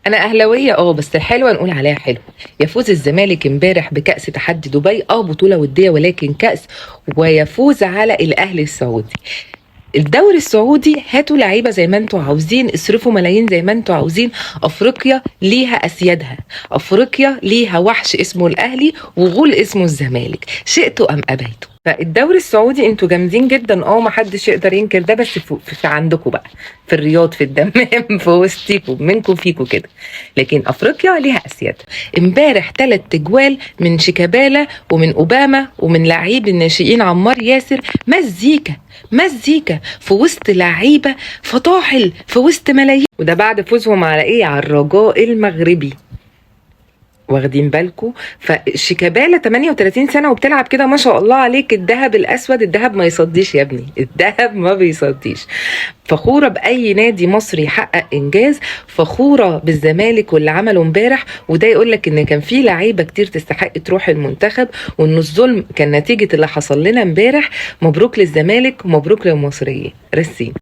انا اهلاويه بس الحلوه نقول عليها حلو. يفوز الزمالك امبارح بكاس تحدي دبي، بطوله وديه ولكن كاس، ويفوز على الاهلي السعودي. الدوري السعودي هاتوا لعيبه زي ما انتوا عاوزين، اصرفوا ملايين زي ما انتوا عاوزين. افريقيا ليها اسيادها، افريقيا ليها وحش اسمه الاهلي وغول اسمه الزمالك، شئتوا ام ابيتوا. فالدوري السعودي انتوا جامدين جدا، ما حدش يقدر ينكر ده، بس في عندكم بقى، في الرياض، في الدمام، في وسطيكم، منكم فيكم كده. لكن افريقيا ليها اسيادها. امبارح 3 تجوال من شيكابالا ومن اوباما ومن لعيب الناشئين عمار ياسر، مزيكا مزيكا في وسط لعيبه فطاحل في وسط ملايين، وده بعد فوزهم على ايه؟ على الرجاء المغربي. واخدين بالكم؟ فشيكابالا 38 سنه وبتلعب كده، ما شاء الله عليك. الذهب الاسود، الذهب ما يصديش يا ابني، الذهب ما بيصديش. فخوره باي نادي مصري يحقق انجاز، فخوره بالزمالك واللي عمله امبارح. وده يقول لك ان كان في لعيبه كتير تستحق تروح المنتخب، وان الظلم كان نتيجه اللي حصل لنا امبارح. مبروك للزمالك ومبروك للمصريين. رسين.